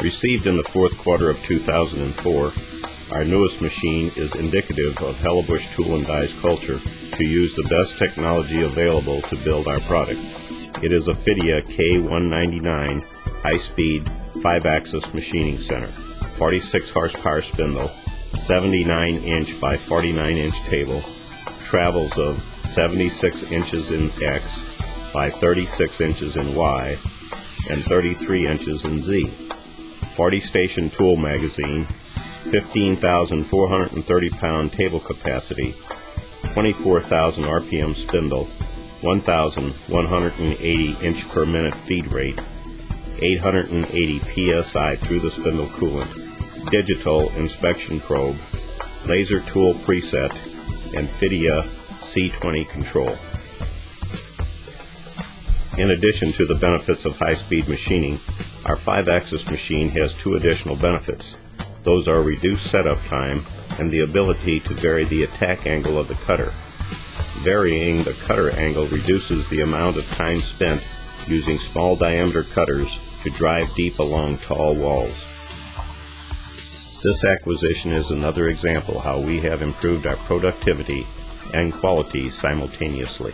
Received in the fourth quarter of 2004, our newest machine is indicative of Hellebusch Tool and Die's culture to use the best technology available to build our product. It is a FIDIA K199 high-speed 5-axis machining center, 46 horsepower spindle, 79-inch by 49-inch table, travels of 76 inches in X by 36 inches in Y and 33 inches in Z. 40-station tool magazine, 15,430 pound table capacity, 24,000 RPM spindle, 1,180 inch per minute feed rate, 880 psi through the spindle coolant, digital inspection probe, laser tool preset, and FIDIA C20 control. In addition to the benefits of high-speed machining, our 5-axis machine has two additional benefits. Those are reduced setup time and the ability to vary the attack angle of the cutter. Varying the cutter angle reduces the amount of time spent using small diameter cutters to drive deep along tall walls. This acquisition is another example how we have improved our productivity and quality simultaneously.